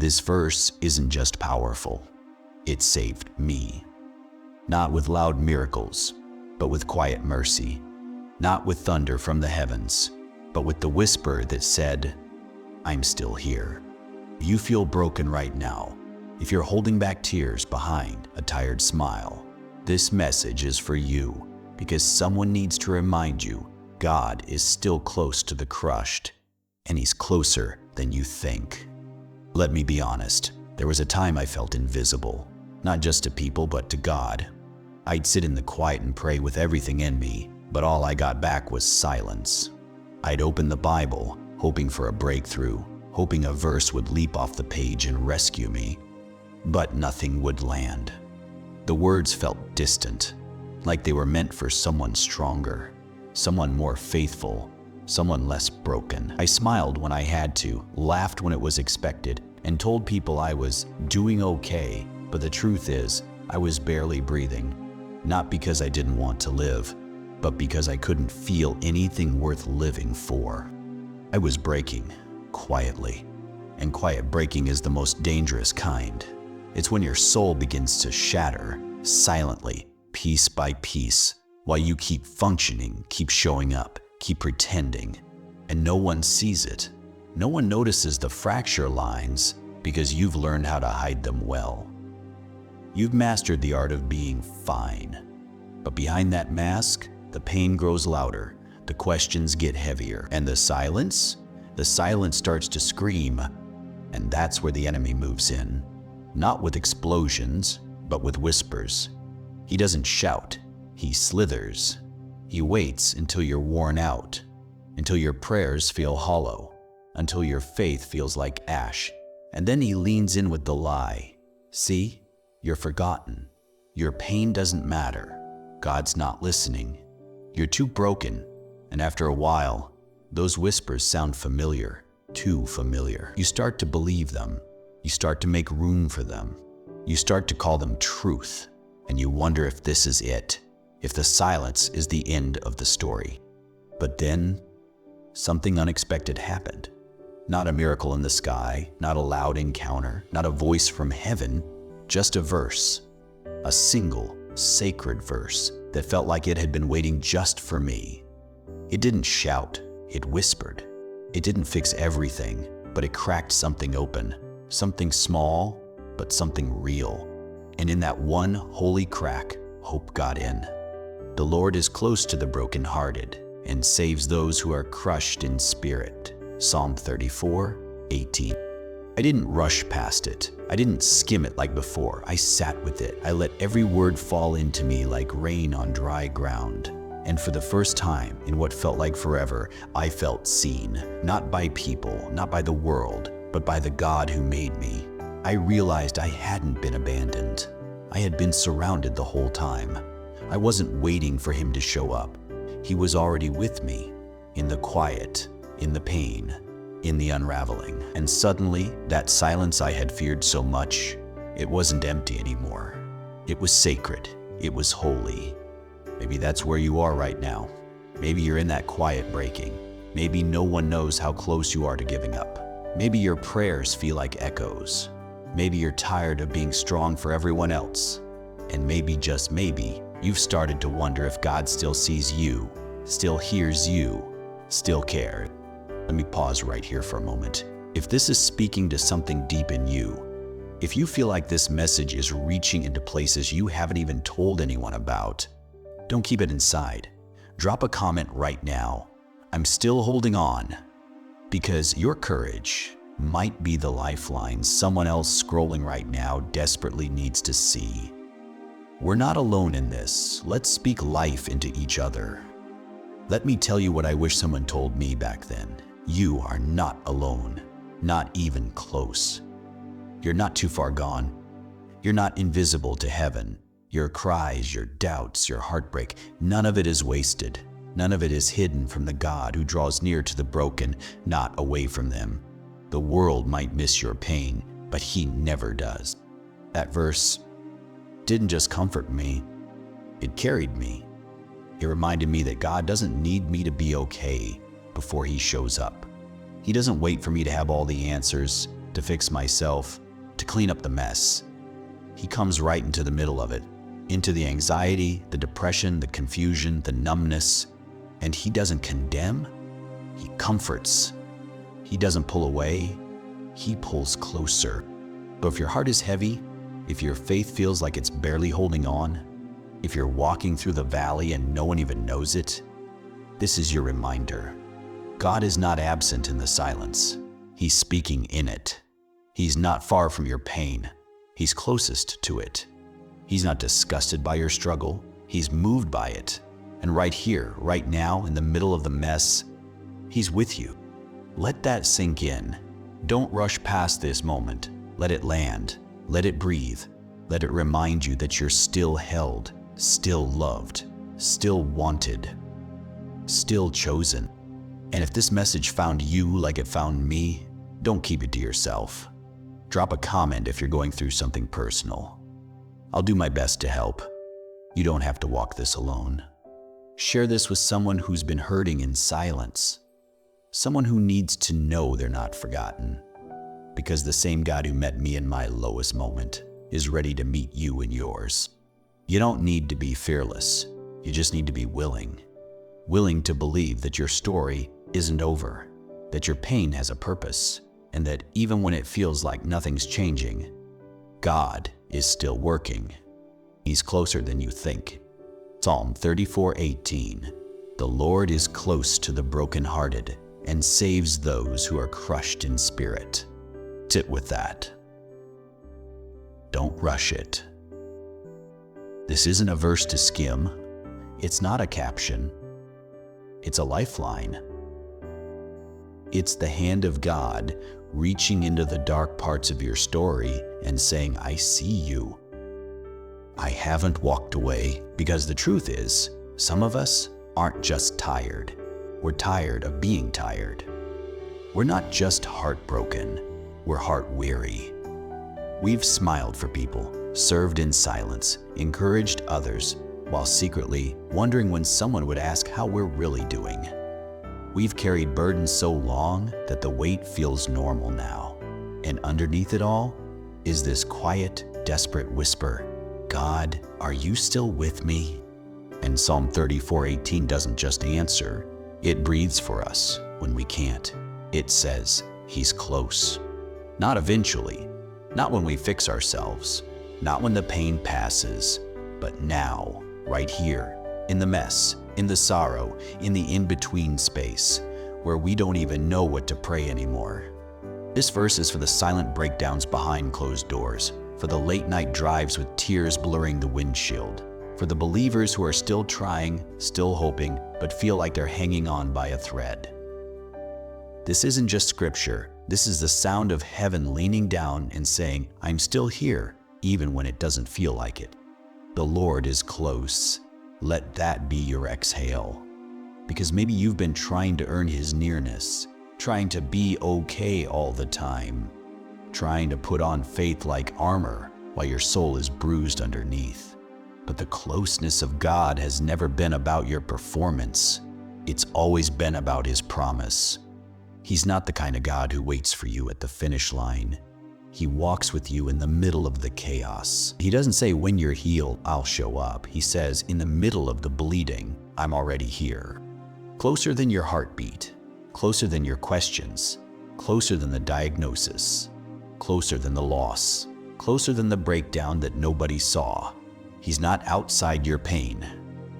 This verse isn't just powerful, it saved me. Not with loud miracles, but with quiet mercy. Not with thunder from the heavens, but with the whisper that said, I'm still here. If you feel broken right now, if you're holding back tears behind a tired smile, this message is for you, because someone needs to remind you God is still close to the crushed, and He's closer than you think. Let me be honest, there was a time I felt invisible, not just to people but to God. I'd sit in the quiet and pray with everything in me, but all I got back was silence. I'd open the Bible, hoping for a breakthrough, hoping a verse would leap off the page and rescue me, but nothing would land. The words felt distant, like they were meant for someone stronger, someone more faithful, someone less broken. I smiled when I had to, laughed when it was expected, and told people I was doing okay, but the truth is, I was barely breathing. Not because I didn't want to live, but because I couldn't feel anything worth living for. I was breaking, quietly. And quiet breaking is the most dangerous kind. It's when your soul begins to shatter, silently, piece by piece, while you keep functioning, keep showing up, keep pretending, and no one sees it. No one notices the fracture lines because you've learned how to hide them well. You've mastered the art of being fine. But behind that mask, the pain grows louder, the questions get heavier, and the silence starts to scream, and that's where the enemy moves in. Not with explosions, but with whispers. He doesn't shout, he slithers. He waits until you're worn out, until your prayers feel hollow, until your faith feels like ash, and then he leans in with the lie. See? You're forgotten. Your pain doesn't matter. God's not listening. You're too broken, and after a while, those whispers sound familiar, too familiar. You start to believe them. You start to make room for them. You start to call them truth, and you wonder if this is it, if the silence is the end of the story. But then, something unexpected happened. Not a miracle in the sky, not a loud encounter, not a voice from heaven, just a verse. A single, sacred verse that felt like it had been waiting just for me. It didn't shout, it whispered. It didn't fix everything, but it cracked something open. Something small, but something real. And in that one holy crack, hope got in. The Lord is close to the brokenhearted and saves those who are crushed in spirit. Psalm 34:18. I didn't rush past it. I didn't skim it like before. I sat with it. I let every word fall into me like rain on dry ground. And for the first time in what felt like forever, I felt seen. Not by people, not by the world, but by the God who made me. I realized I hadn't been abandoned. I had been surrounded the whole time. I wasn't waiting for him to show up. He was already with me, in the quiet, in the pain, in the unraveling. And suddenly, that silence I had feared so much, it wasn't empty anymore. It was sacred. It was holy. Maybe that's where you are right now. Maybe you're in that quiet breaking. Maybe no one knows how close you are to giving up. Maybe your prayers feel like echoes. Maybe you're tired of being strong for everyone else. And maybe, just maybe, you've started to wonder if God still sees you, still hears you, still cares. Let me pause right here for a moment. If this is speaking to something deep in you, if you feel like this message is reaching into places you haven't even told anyone about, don't keep it inside. Drop a comment right now. I'm still holding on. Because your courage might be the lifeline someone else scrolling right now desperately needs to see. We're not alone in this. Let's speak life into each other. Let me tell you what I wish someone told me back then. You are not alone, not even close. You're not too far gone. You're not invisible to heaven. Your cries, your doubts, your heartbreak, none of it is wasted. None of it is hidden from the God who draws near to the broken, not away from them. The world might miss your pain, but he never does. That verse didn't just comfort me, it carried me. It reminded me that God doesn't need me to be okay before he shows up. He doesn't wait for me to have all the answers. to fix myself, to clean up the mess. He comes right into the middle of it, into the anxiety, the depression, the confusion, the numbness, and he doesn't condemn, he comforts. He doesn't pull away, he pulls closer. But if your heart is heavy, if your faith feels like it's barely holding on, if you're walking through the valley and no one even knows it, this is your reminder. God is not absent in the silence. He's speaking in it. He's not far from your pain. He's closest to it. He's not disgusted by your struggle. He's moved by it. And right here, right now, in the middle of the mess, he's with you. Let that sink in. Don't rush past this moment. Let it land. Let it breathe. Let it remind you that you're still held, still loved, still wanted, still chosen. And if this message found you like it found me, don't keep it to yourself. Drop a comment if you're going through something personal. I'll do my best to help. You don't have to walk this alone. Share this with someone who's been hurting in silence. Someone who needs to know they're not forgotten. Because the same God who met me in my lowest moment is ready to meet you in yours. You don't need to be fearless. You just need to be willing. Willing to believe that your story isn't over, that your pain has a purpose, and that even when it feels like nothing's changing, God is still working. He's closer than you think. Psalm 34:18. The Lord is close to the brokenhearted and saves those who are crushed in spirit. Sit with that. Don't rush it. This isn't a verse to skim. It's not a caption. It's a lifeline. It's the hand of God reaching into the dark parts of your story and saying, I see you. I haven't walked away, because the truth is, some of us aren't just tired. We're tired of being tired. We're not just heartbroken. We're heart-weary. We've smiled for people, served in silence, encouraged others, while secretly wondering when someone would ask how we're really doing. We've carried burdens so long that the weight feels normal now. And underneath it all is this quiet, desperate whisper, God, are you still with me? And Psalm 34:18 doesn't just answer, it breathes for us when we can't. It says, He's close. Not eventually, not when we fix ourselves, not when the pain passes, but now, right here, in the mess, in the sorrow, in the in-between space, where we don't even know what to pray anymore. This verse is for the silent breakdowns behind closed doors, for the late-night drives with tears blurring the windshield, for the believers who are still trying, still hoping, but feel like they're hanging on by a thread. This isn't just scripture. This is the sound of heaven leaning down and saying, I'm still here, even when it doesn't feel like it. The Lord is close. Let that be your exhale. Because maybe you've been trying to earn His nearness, trying to be okay all the time, trying to put on faith like armor while your soul is bruised underneath. But the closeness of God has never been about your performance. It's always been about His promise. He's not the kind of God who waits for you at the finish line. He walks with you in the middle of the chaos. He doesn't say, when you're healed, I'll show up. He says, in the middle of the bleeding, I'm already here. Closer than your heartbeat, closer than your questions, closer than the diagnosis, closer than the loss, closer than the breakdown that nobody saw. He's not outside your pain.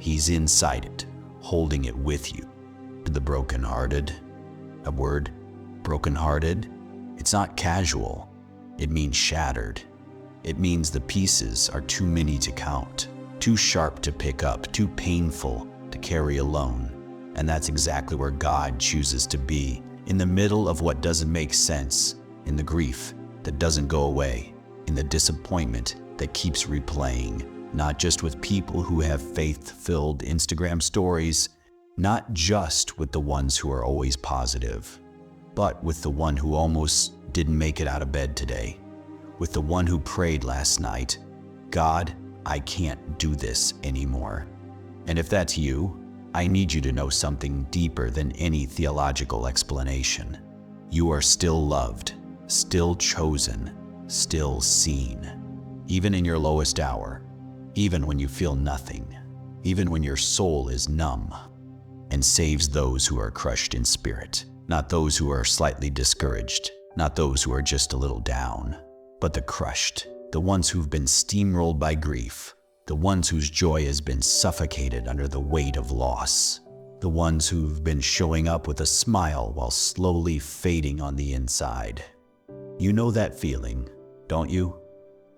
He's inside it, holding it with you. To the brokenhearted, a word, brokenhearted, it's not casual. It means shattered. It means the pieces are too many to count, too sharp to pick up, too painful to carry alone. And that's exactly where God chooses to be, in the middle of what doesn't make sense, in the grief that doesn't go away, in the disappointment that keeps replaying, not just with people who have faith-filled Instagram stories, not just with the ones who are always positive, but with the one who almost didn't make it out of bed today, with the one who prayed last night, God, I can't do this anymore. And if that's you, I need you to know something deeper than any theological explanation. You are still loved. still chosen, still seen. Even in your lowest hour, even when you feel nothing, even when your soul is numb, and saves those who are crushed in spirit, not those who are slightly discouraged, not those who are just a little down, but the crushed, the ones who've been steamrolled by grief, the ones whose joy has been suffocated under the weight of loss, the ones who've been showing up with a smile while slowly fading on the inside. You know that feeling, don't you?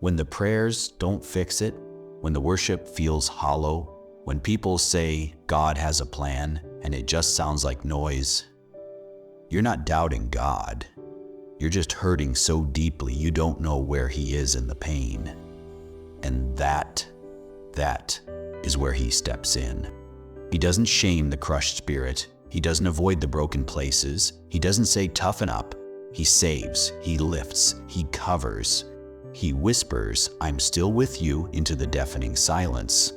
When the prayers don't fix it, when the worship feels hollow, when people say God has a plan and it just sounds like noise. You're not doubting God. You're just hurting so deeply you don't know where He is in the pain. And that is where He steps in. He doesn't shame the crushed spirit. He doesn't avoid the broken places. He doesn't say toughen up. He saves, He lifts, He covers. He whispers, I'm still with you, into the deafening silence.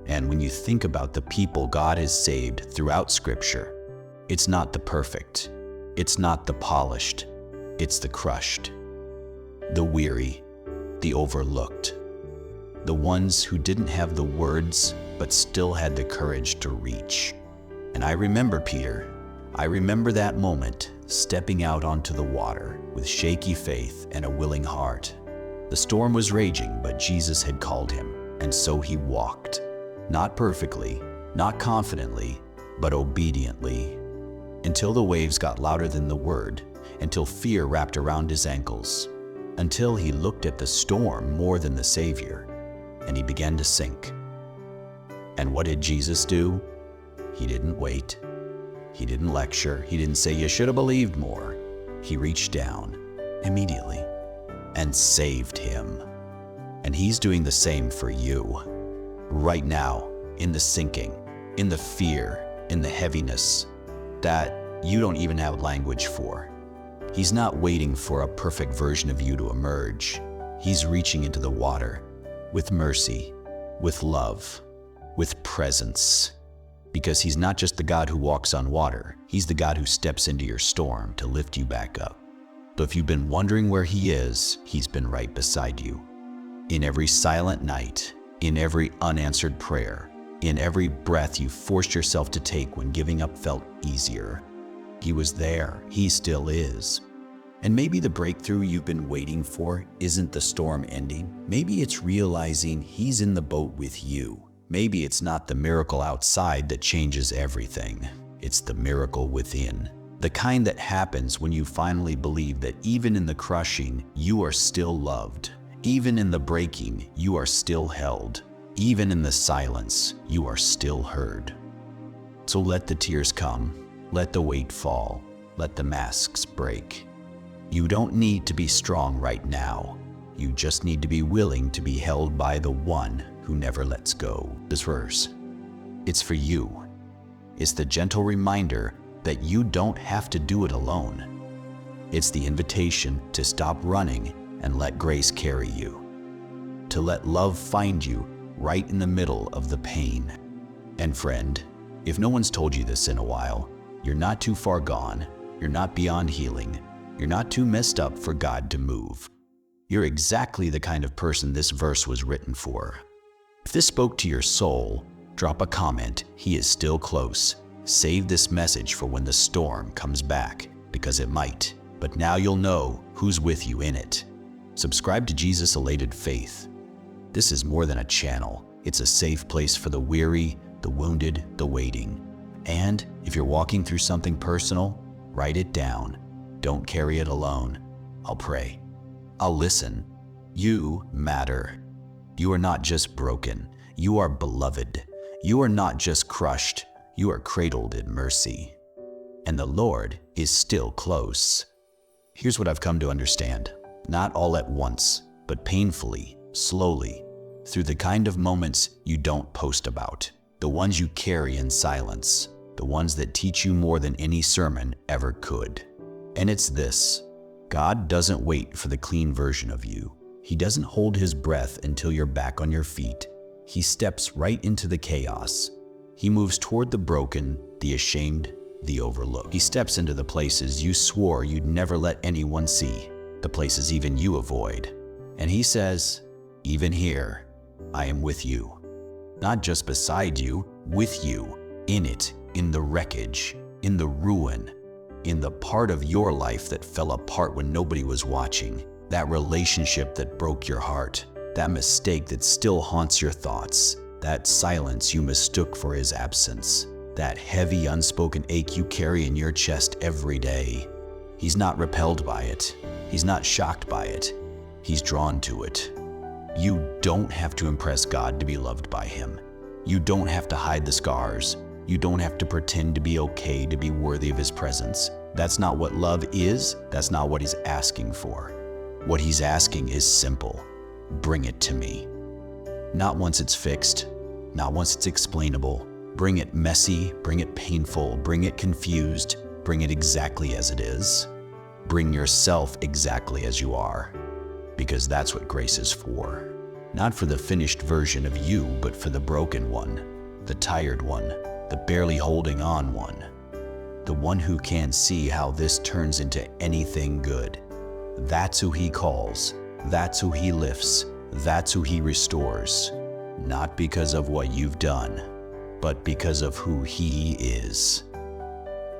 And when you think about the people God has saved throughout Scripture, it's not the perfect, it's not the polished, it's the crushed, the weary, the overlooked, the ones who didn't have the words but still had the courage to reach. And I remember Peter. I remember that moment, stepping out onto the water with shaky faith and a willing heart. The storm was raging, but Jesus had called him, and so he walked. Not perfectly, not confidently, but obediently, until the waves got louder than the word, until fear wrapped around his ankles, until he looked at the storm more than the Savior, and he began to sink. And what did Jesus do? He didn't wait. He didn't lecture. He didn't say, you should have believed more. He reached down immediately and saved him. And He's doing the same for you. Right now, in the sinking, in the fear, in the heaviness that you don't even have language for. He's not waiting for a perfect version of you to emerge. He's reaching into the water with mercy, with love, with presence. Because He's not just the God who walks on water. He's the God who steps into your storm to lift you back up. So if you've been wondering where He is, He's been right beside you. In every silent night, in every unanswered prayer, in every breath you forced yourself to take when giving up felt easier, He was there. He still is. And maybe the breakthrough you've been waiting for isn't the storm ending. Maybe it's realizing He's in the boat with you. Maybe it's not the miracle outside that changes everything. It's the miracle within. The kind that happens when you finally believe that even in the crushing, you are still loved. Even in the breaking, you are still held. Even in the silence, you are still heard. So let the tears come. Let the weight fall. Let the masks break. You don't need to be strong right now. You just need to be willing to be held by the one who never lets go. This verse, it's for you. It's the gentle reminder that you don't have to do it alone. It's the invitation to stop running and let grace carry you. To let love find you right in the middle of the pain. And friend, if no one's told you this in a while, you're not too far gone. You're not beyond healing. You're not too messed up for God to move. You're exactly the kind of person this verse was written for. If this spoke to your soul, drop a comment. He is still close. Save this message for when the storm comes back, because it might. But now you'll know who's with you in it. Subscribe to Jesus Elated Faith. This is more than a channel. It's a safe place for the weary, the wounded, the waiting. And if you're walking through something personal, write it down. Don't carry it alone. I'll pray. I'll listen. You matter. You are not just broken. You are beloved. You are not just crushed. You are cradled in mercy. And the Lord is still close. Here's what I've come to understand. Not all at once, but painfully, slowly, through the kind of moments you don't post about, the ones you carry in silence, the ones that teach you more than any sermon ever could. And it's this: God doesn't wait for the clean version of you. He doesn't hold His breath until you're back on your feet. He steps right into the chaos. He moves toward the broken, the ashamed, the overlooked. He steps into the places you swore you'd never let anyone see. the places even you avoid. And he says, even here, I am with you. Not just beside you, with you, in it, in the wreckage, in the ruin, in the part of your life that fell apart when nobody was watching, that relationship that broke your heart, that mistake that still haunts your thoughts, that silence you mistook for his absence, that heavy unspoken ache you carry in your chest every day. He's not repelled by it. He's not shocked by it. He's drawn to it. You don't have to impress God to be loved by him. You don't have to hide the scars. You don't have to pretend to be okay to be worthy of his presence. That's not what love is. That's not what he's asking for. What he's asking is simple. Bring it to me. Not once it's fixed, not once it's explainable. Bring it messy, bring it painful, bring it confused, bring it exactly as it is. Bring yourself exactly as you are, because that's what grace is for. Not for the finished version of you, but for the broken one, the tired one, the barely holding on one, the one who can't see how this turns into anything good. That's who he calls, that's who he lifts, that's who he restores, not because of what you've done, but because of who he is.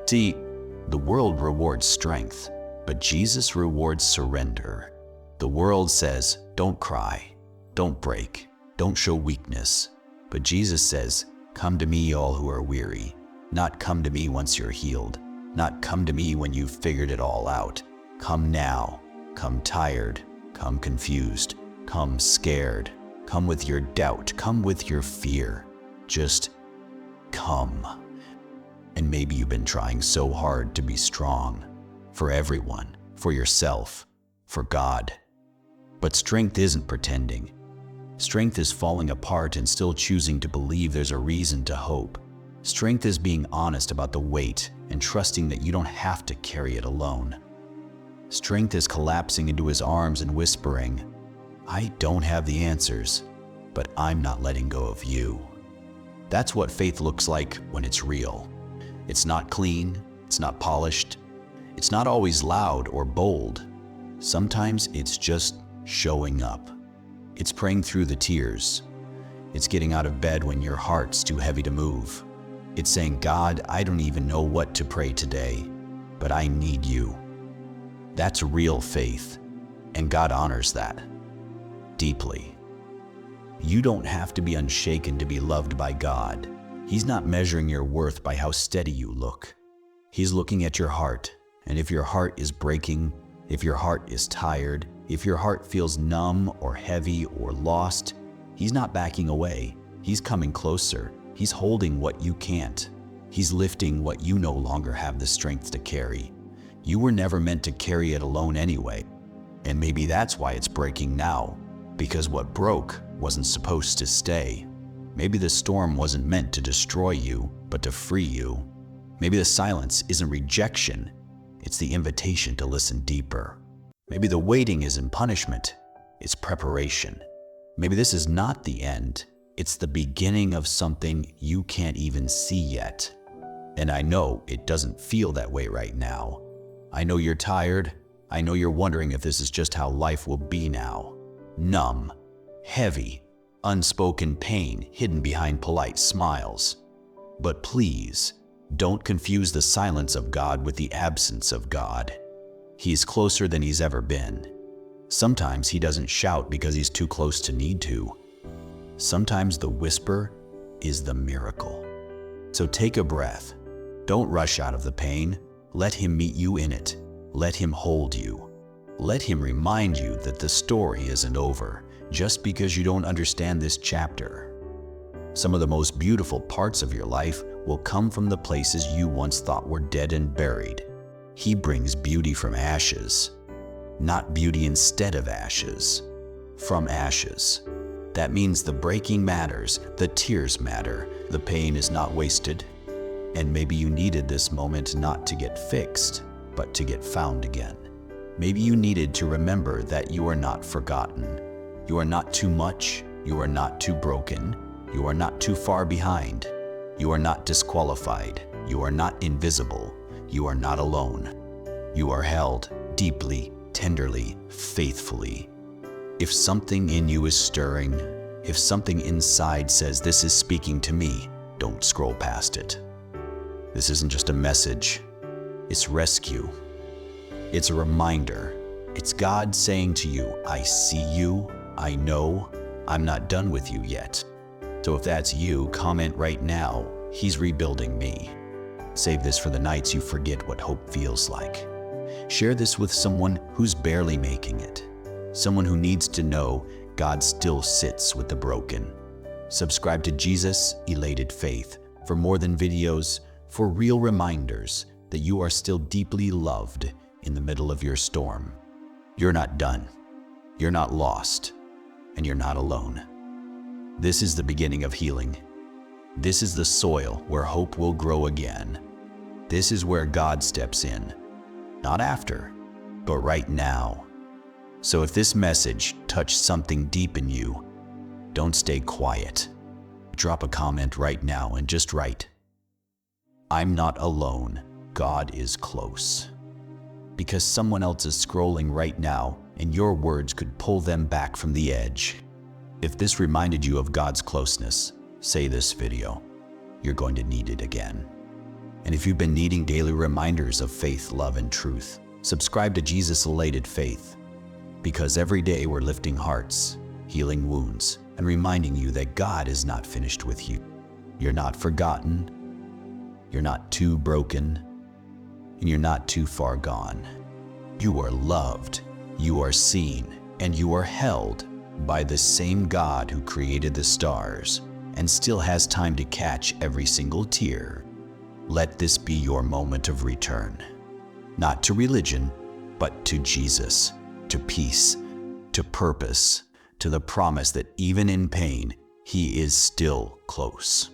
See, the world rewards strength, but Jesus rewards surrender. The world says, don't cry, don't break, don't show weakness. But Jesus says, come to me all who are weary, not come to me once you're healed, not come to me when you've figured it all out. Come now, come tired, come confused, come scared, come with your doubt, come with your fear. Just come. And maybe you've been trying so hard to be strong for everyone, for yourself, for God. But strength isn't pretending. Strength is falling apart and still choosing to believe there's a reason to hope. Strength is being honest about the weight and trusting that you don't have to carry it alone. Strength is collapsing into his arms and whispering, I don't have the answers, but I'm not letting go of you. That's what faith looks like when it's real. It's not clean, it's not polished, it's not always loud or bold. Sometimes it's just showing up. It's praying through the tears. It's getting out of bed when your heart's too heavy to move. It's saying, God, I don't even know what to pray today, but I need you. That's real faith, and God honors that deeply. You don't have to be unshaken to be loved by God. He's not measuring your worth by how steady you look. He's looking at your heart, and if your heart is breaking, if your heart is tired, if your heart feels numb or heavy or lost, he's not backing away. He's coming closer. He's holding what you can't. He's lifting what you no longer have the strength to carry. You were never meant to carry it alone anyway. And maybe that's why it's breaking now, because what broke wasn't supposed to stay. Maybe the storm wasn't meant to destroy you, but to free you. Maybe the silence isn't rejection, it's the invitation to listen deeper. Maybe the waiting isn't punishment, it's preparation. Maybe this is not the end, it's the beginning of something you can't even see yet. And I know it doesn't feel that way right now. I know you're tired. I know you're wondering if this is just how life will be now. Numb, heavy, unspoken pain hidden behind polite smiles. But please, don't confuse the silence of God with the absence of God. He's closer than he's ever been. Sometimes he doesn't shout because he's too close to need to. Sometimes the whisper is the miracle. So take a breath. Don't rush out of the pain. Let him meet you in it. Let him hold you. Let him remind you that the story isn't over just because you don't understand this chapter. Some of the most beautiful parts of your life will come from the places you once thought were dead and buried. He brings beauty from ashes, not beauty instead of ashes, from ashes. That means the breaking matters, the tears matter, the pain is not wasted. And maybe you needed this moment not to get fixed, but to get found again. Maybe you needed to remember that you are not forgotten. You are not too much. You are not too broken. You are not too far behind. You are not disqualified. You are not invisible. You are not alone. You are held deeply, tenderly, faithfully. If something in you is stirring, if something inside says, "This is speaking to me," don't scroll past it. This isn't just a message, it's rescue. It's a reminder. It's God saying to you, "I see you, I know, I'm not done with you yet." So if that's you, comment right now, "He's rebuilding me." Save this for the nights you forget what hope feels like. Share this with someone who's barely making it. Someone who needs to know God still sits with the broken. Subscribe to Jesus Elated Faith for more than videos, for real reminders that you are still deeply loved in the middle of your storm. You're not done. You're not lost. And you're not alone. This is the beginning of healing. This is the soil where hope will grow again. This is where God steps in. Not after, but right now. So if this message touched something deep in you, don't stay quiet. Drop a comment right now and just write, "I'm not alone. God is close." Because someone else is scrolling right now and your words could pull them back from the edge. If this reminded you of God's closeness, say this video. You're going to need it again. And if you've been needing daily reminders of faith, love, and truth, subscribe to Jesus Elated Faith. Because every day we're lifting hearts, healing wounds, and reminding you that God is not finished with you. You're not forgotten, you're not too broken, and you're not too far gone. You are loved, you are seen, and you are held by the same God who created the stars and still has time to catch every single tear. Let this be your moment of return. Not to religion, but to Jesus, to peace, to purpose, to the promise that even in pain, He is still close.